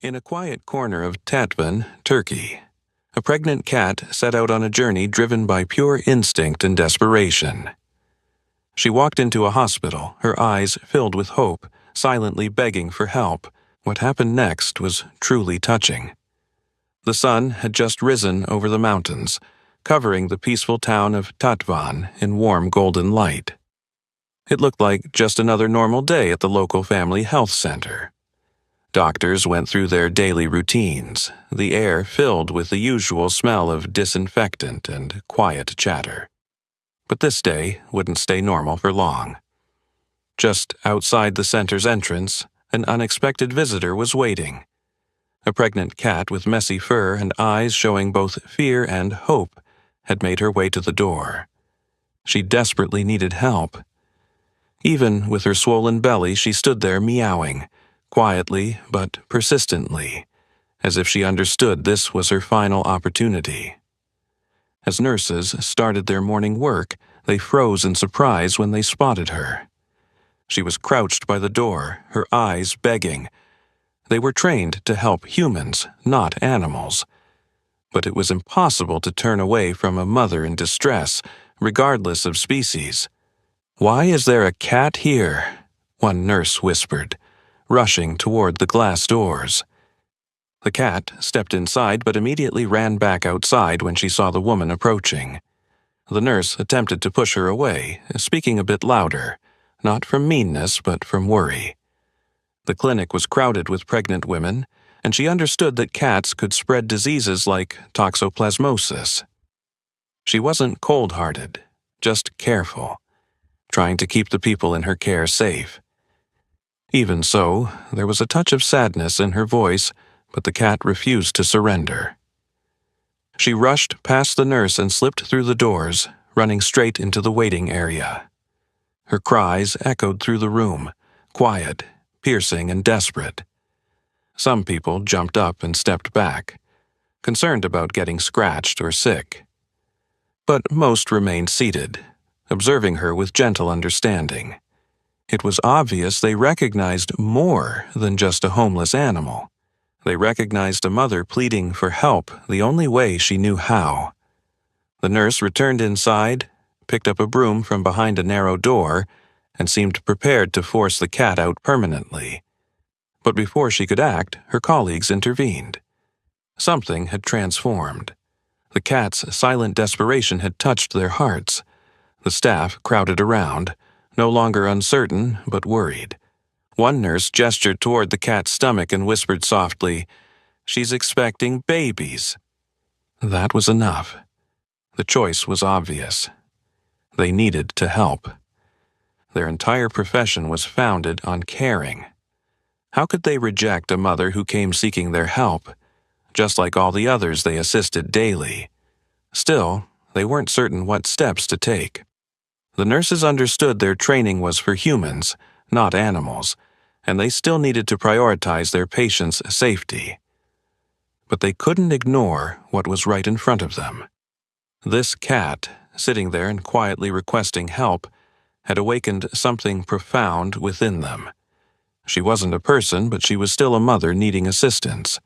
In a quiet corner of Tatvan, Turkey, a pregnant cat set out on a journey driven by pure instinct and desperation. She walked into a hospital, her eyes filled with hope, silently begging for help. What happened next was truly touching. The sun had just risen over the mountains, covering the peaceful town of Tatvan in warm golden light. It looked like just another normal day at the local family health center. Doctors went through their daily routines, the air filled with the usual smell of disinfectant and quiet chatter. But this day wouldn't stay normal for long. Just outside the center's entrance, an unexpected visitor was waiting. A pregnant cat with messy fur and eyes showing both fear and hope had made her way to the door. She desperately needed help. Even with her swollen belly, she stood there meowing, quietly but persistently, as if she understood this was her final opportunity. As nurses started their morning work, they froze in surprise when they spotted her. She was crouched by the door, her eyes begging. They were trained to help humans, not animals. But it was impossible to turn away from a mother in distress, regardless of species. "Why is there a cat here?" one nurse whispered, rushing toward the glass doors. The cat stepped inside but immediately ran back outside when she saw the woman approaching. The nurse attempted to push her away, speaking a bit louder, not from meanness but from worry. The clinic was crowded with pregnant women, and she understood that cats could spread diseases like toxoplasmosis. She wasn't cold-hearted, just careful, trying to keep the people in her care safe. Even so, there was a touch of sadness in her voice, but the cat refused to surrender. She rushed past the nurse and slipped through the doors, running straight into the waiting area. Her cries echoed through the room, quiet, piercing, and desperate. Some people jumped up and stepped back, concerned about getting scratched or sick. But most remained seated, observing her with gentle understanding. It was obvious they recognized more than just a homeless animal. They recognized a mother pleading for help the only way she knew how. The nurse returned inside, picked up a broom from behind a narrow door, and seemed prepared to force the cat out permanently. But before she could act, her colleagues intervened. Something had transformed. The cat's silent desperation had touched their hearts. The staff crowded around, no longer uncertain, but worried. One nurse gestured toward the cat's stomach and whispered softly, "She's expecting babies." That was enough. The choice was obvious. They needed to help. Their entire profession was founded on caring. How could they reject a mother who came seeking their help, just like all the others they assisted daily? Still, they weren't certain what steps to take. The nurses understood their training was for humans, not animals, and they still needed to prioritize their patients' safety. But they couldn't ignore what was right in front of them. This cat, sitting there and quietly requesting help, had awakened something profound within them. She wasn't a person, but she was still a mother needing assistance.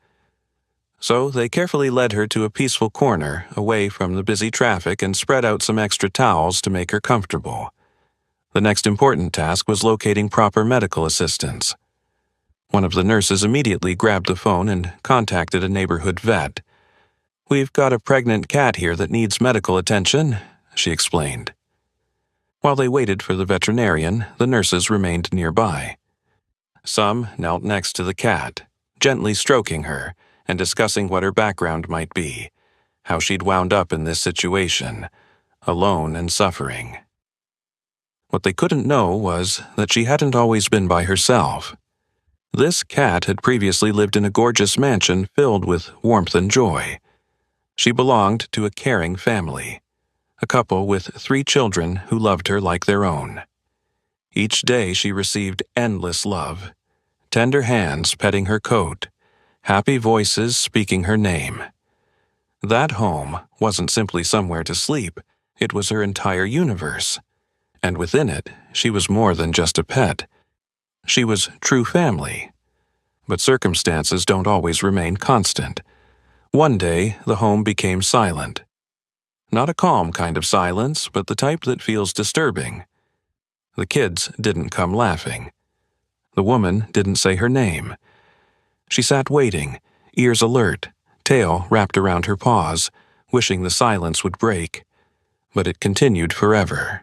So they carefully led her to a peaceful corner, away from the busy traffic, and spread out some extra towels to make her comfortable. The next important task was locating proper medical assistance. One of the nurses immediately grabbed the phone and contacted a neighborhood vet. "We've got a pregnant cat here that needs medical attention," she explained. While they waited for the veterinarian, the nurses remained nearby. Some knelt next to the cat, gently stroking her and discussing what her background might be, how she'd wound up in this situation, alone and suffering. What they couldn't know was that she hadn't always been by herself. This cat had previously lived in a gorgeous mansion filled with warmth and joy. She belonged to a caring family, a couple with 3 children who loved her like their own. Each day she received endless love, tender hands petting her coat, happy voices speaking her name. That home wasn't simply somewhere to sleep, it was her entire universe. And within it, she was more than just a pet. She was true family. But circumstances don't always remain constant. One day, the home became silent. Not a calm kind of silence, but the type that feels disturbing. The kids didn't come laughing. The woman didn't say her name. She sat waiting, ears alert, tail wrapped around her paws, wishing the silence would break. But it continued forever.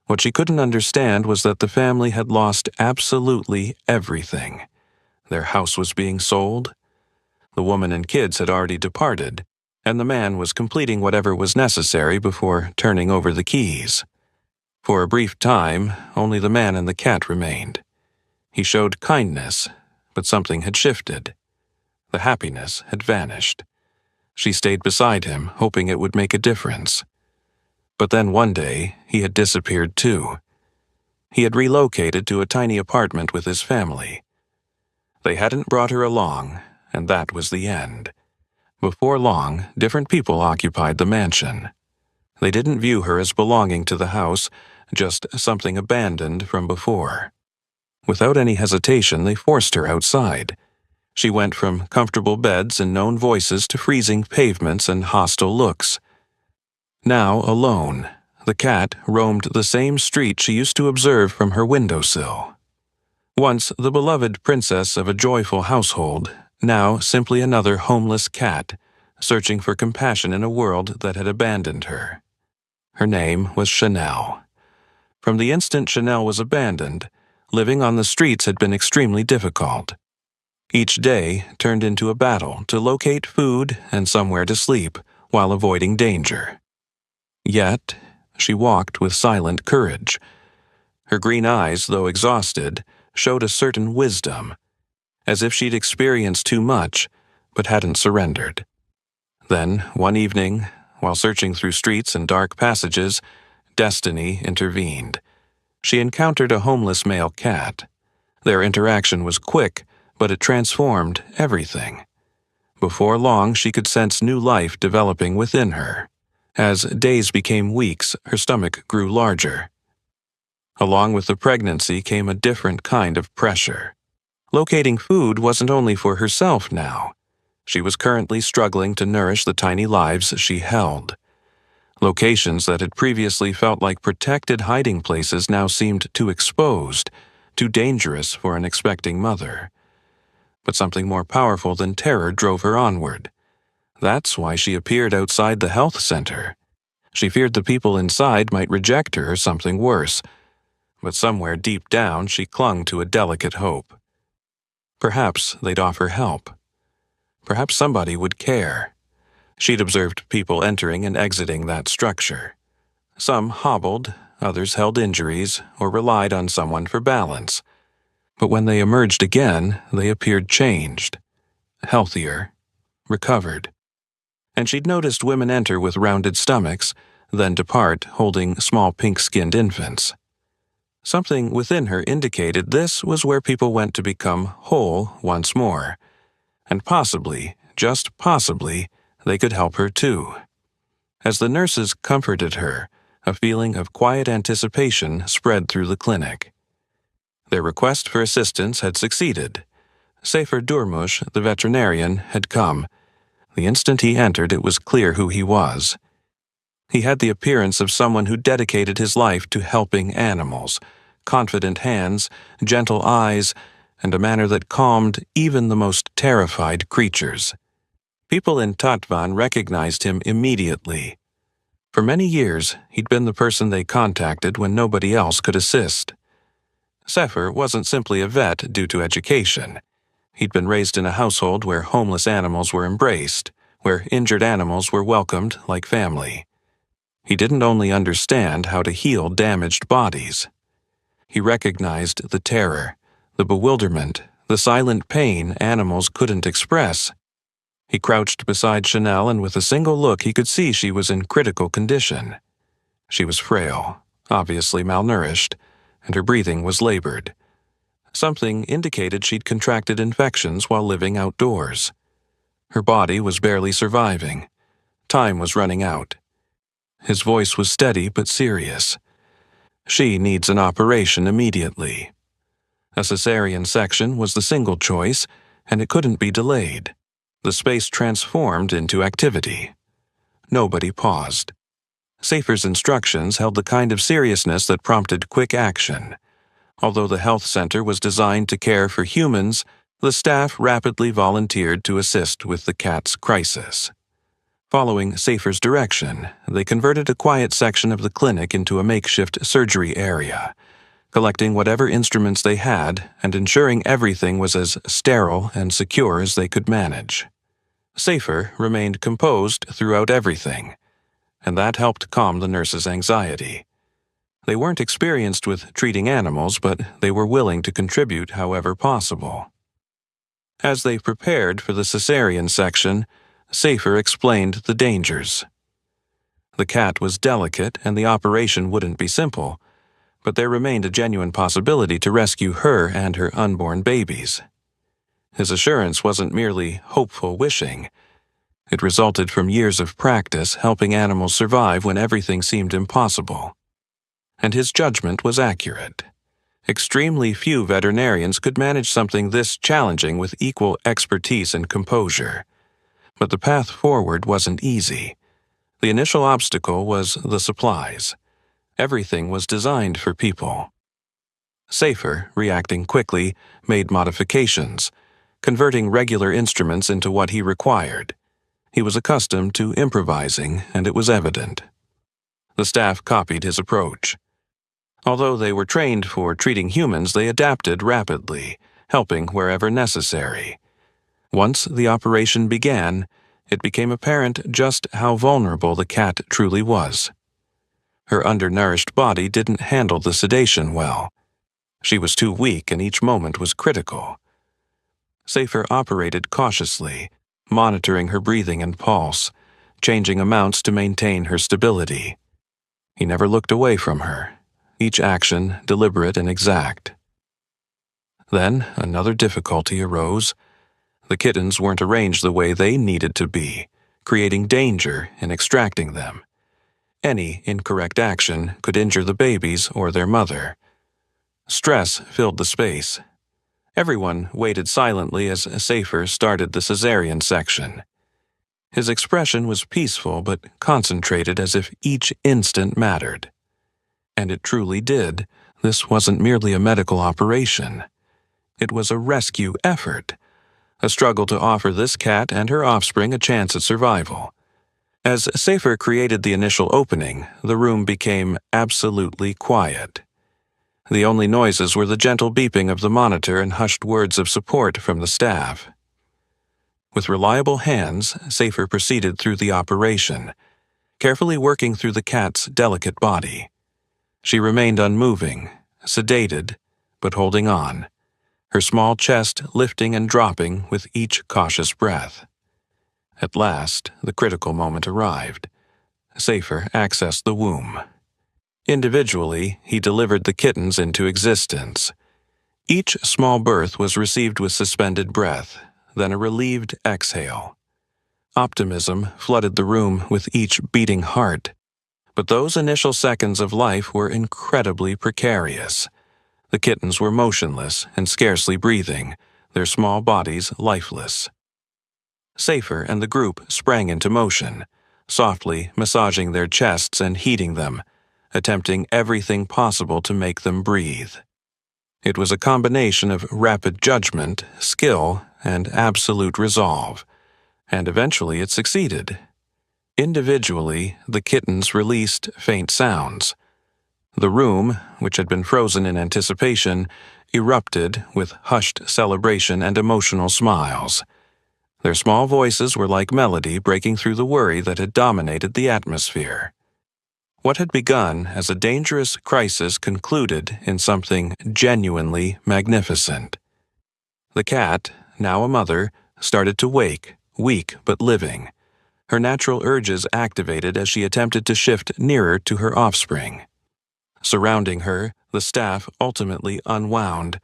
What she couldn't understand was that the family had lost absolutely everything. Their house was being sold. The woman and kids had already departed, and the man was completing whatever was necessary before turning over the keys. For a brief time, only the man and the cat remained. He showed kindness, but something had shifted. The happiness had vanished. She stayed beside him, hoping it would make a difference. But then one day, he had disappeared too. He had relocated to a tiny apartment with his family. They hadn't brought her along, and that was the end. Before long, different people occupied the mansion. They didn't view her as belonging to the house, just something abandoned from before. Without any hesitation, they forced her outside. She went from comfortable beds and known voices to freezing pavements and hostile looks. Now alone, the cat roamed the same street she used to observe from her windowsill. Once the beloved princess of a joyful household, now simply another homeless cat, searching for compassion in a world that had abandoned her. Her name was Chanel. From the instant Chanel was abandoned, living on the streets had been extremely difficult. Each day turned into a battle to locate food and somewhere to sleep while avoiding danger. Yet, she walked with silent courage. Her green eyes, though exhausted, showed a certain wisdom, as if she'd experienced too much, but hadn't surrendered. Then, one evening, while searching through streets and dark passages, destiny intervened. She encountered a homeless male cat. Their interaction was quick, but it transformed everything. Before long, she could sense new life developing within her. As days became weeks, her stomach grew larger. Along with the pregnancy came a different kind of pressure. Locating food wasn't only for herself now. She was currently struggling to nourish the tiny lives she held. Locations that had previously felt like protected hiding places now seemed too exposed, too dangerous for an expecting mother. But something more powerful than terror drove her onward. That's why she appeared outside the health center. She feared the people inside might reject her or something worse. But somewhere deep down, she clung to a delicate hope. Perhaps they'd offer help. Perhaps somebody would care. She'd observed people entering and exiting that structure. Some hobbled, others held injuries, or relied on someone for balance. But when they emerged again, they appeared changed, healthier, recovered. And she'd noticed women enter with rounded stomachs, then depart holding small pink-skinned infants. Something within her indicated this was where people went to become whole once more. And possibly, just possibly, they could help her too. As the nurses comforted her, a feeling of quiet anticipation spread through the clinic. Their request for assistance had succeeded. Sefer Durmush, the veterinarian, had come. The instant he entered, it was clear who he was. He had the appearance of someone who dedicated his life to helping animals, confident hands, gentle eyes, and a manner that calmed even the most terrified creatures. People in Tatvan recognized him immediately. For many years, he'd been the person they contacted when nobody else could assist. Sefer wasn't simply a vet due to education. He'd been raised in a household where homeless animals were embraced, where injured animals were welcomed like family. He didn't only understand how to heal damaged bodies. He recognized the terror, the bewilderment, the silent pain animals couldn't express. He crouched beside Chanel, and with a single look he could see she was in critical condition. She was frail, obviously malnourished, and her breathing was labored. Something indicated she'd contracted infections while living outdoors. Her body was barely surviving. Time was running out. His voice was steady but serious. She needs an operation immediately. A cesarean section was the single choice, and it couldn't be delayed. The space transformed into activity. Nobody paused. Safer's instructions held the kind of seriousness that prompted quick action. Although the health center was designed to care for humans, the staff rapidly volunteered to assist with the cat's crisis. Following Safer's direction, they converted a quiet section of the clinic into a makeshift surgery area, collecting whatever instruments they had and ensuring everything was as sterile and secure as they could manage. Safer remained composed throughout everything, and that helped calm the nurses' anxiety. They weren't experienced with treating animals, but they were willing to contribute however possible. As they prepared for the cesarean section, Safer explained the dangers. The cat was delicate and the operation wouldn't be simple, but there remained a genuine possibility to rescue her and her unborn babies. His assurance wasn't merely hopeful wishing. It resulted from years of practice helping animals survive when everything seemed impossible. And his judgment was accurate. Extremely few veterinarians could manage something this challenging with equal expertise and composure. But the path forward wasn't easy. The initial obstacle was the supplies. Everything was designed for people. Safer, reacting quickly, made modifications, converting regular instruments into what he required. He was accustomed to improvising, and it was evident. The staff copied his approach. Although they were trained for treating humans, they adapted rapidly, helping wherever necessary. Once the operation began, it became apparent just how vulnerable the cat truly was. Her undernourished body didn't handle the sedation well. She was too weak and each moment was critical. Safer operated cautiously, monitoring her breathing and pulse, changing amounts to maintain her stability. He never looked away from her, each action deliberate and exact. Then another difficulty arose. The kittens weren't arranged the way they needed to be, creating danger in extracting them. Any incorrect action could injure the babies or their mother. Stress filled the space. Everyone waited silently as Safer started the cesarean section. His expression was peaceful but concentrated as if each instant mattered. And it truly did. This wasn't merely a medical operation. It was a rescue effort, a struggle to offer this cat and her offspring a chance at survival. As Safer created the initial opening, the room became absolutely quiet. The only noises were the gentle beeping of the monitor and hushed words of support from the staff. With reliable hands, Safer proceeded through the operation, carefully working through the cat's delicate body. She remained unmoving, sedated, but holding on, her small chest lifting and dropping with each cautious breath. At last, the critical moment arrived. Safer accessed the womb. Individually, he delivered the kittens into existence. Each small birth was received with suspended breath, then a relieved exhale. Optimism flooded the room with each beating heart. But those initial seconds of life were incredibly precarious. The kittens were motionless and scarcely breathing, their small bodies lifeless. Safer and the group sprang into motion, softly massaging their chests and heating them, attempting everything possible to make them breathe. It was a combination of rapid judgment, skill, and absolute resolve, and eventually it succeeded. Individually, the kittens released faint sounds. The room, which had been frozen in anticipation, erupted with hushed celebration and emotional smiles. Their small voices were like melody breaking through the worry that had dominated the atmosphere. What had begun as a dangerous crisis concluded in something genuinely magnificent. The cat, now a mother, started to wake, weak but living. Her natural urges activated as she attempted to shift nearer to her offspring. Surrounding her, the staff ultimately unwound,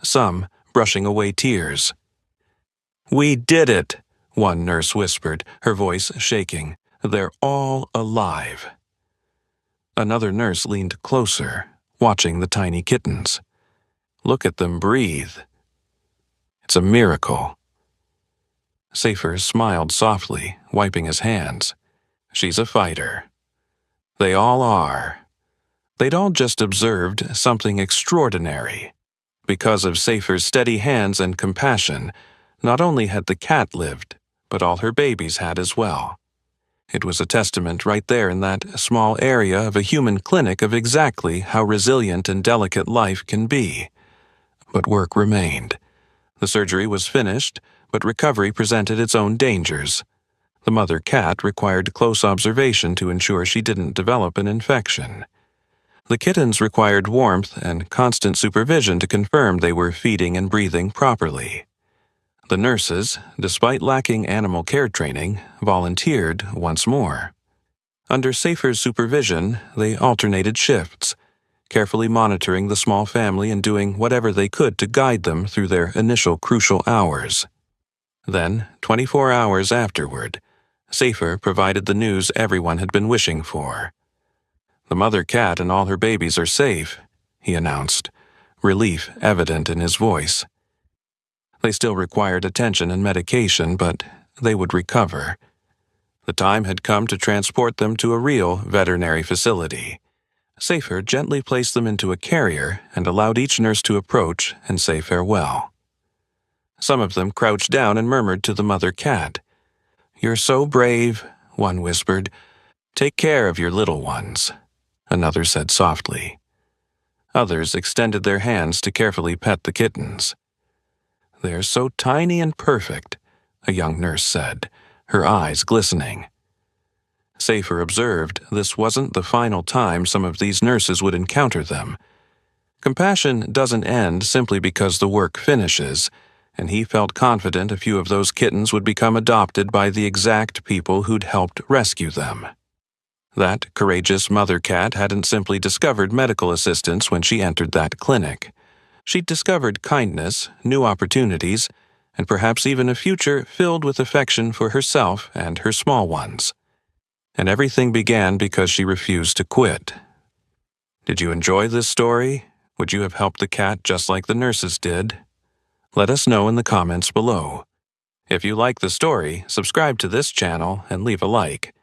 some brushing away tears. "We did it," one nurse whispered, her voice shaking. "They're all alive." Another nurse leaned closer, watching the tiny kittens. "Look at them breathe. It's a miracle." Safer smiled softly, wiping his hands. She's a fighter. They all are. They'd all just observed something extraordinary. Because of Safer's steady hands and compassion, not only had the cat lived, but all her babies had as well. It was a testament right there in that small area of a human clinic of exactly how resilient and delicate life can be. But work remained. The surgery was finished, but recovery presented its own dangers. The mother cat required close observation to ensure she didn't develop an infection. The kittens required warmth and constant supervision to confirm they were feeding and breathing properly. The nurses, despite lacking animal care training, volunteered once more. Under Safer's supervision, they alternated shifts, carefully monitoring the small family and doing whatever they could to guide them through their initial crucial hours. Then, 24 hours afterward, Safer provided the news everyone had been wishing for. "The mother cat and all her babies are safe," he announced, relief evident in his voice. They still required attention and medication, but they would recover. The time had come to transport them to a real veterinary facility. Safer gently placed them into a carrier and allowed each nurse to approach and say farewell. Some of them crouched down and murmured to the mother cat. "You're so brave," one whispered. "Take care of your little ones," another said softly. Others extended their hands to carefully pet the kittens. "They're so tiny and perfect," a young nurse said, her eyes glistening. Safer observed this wasn't the final time some of these nurses would encounter them. Compassion doesn't end simply because the work finishes, and he felt confident a few of those kittens would become adopted by the exact people who'd helped rescue them. That courageous mother cat hadn't simply discovered medical assistance when she entered that clinic. She'd discovered kindness, new opportunities, and perhaps even a future filled with affection for herself and her small ones. And everything began because she refused to quit. Did you enjoy this story? Would you have helped the cat just like the nurses did? Let us know in the comments below. If you like the story, subscribe to this channel and leave a like.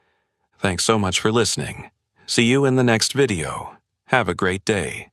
Thanks so much for listening. See you in the next video. Have a great day.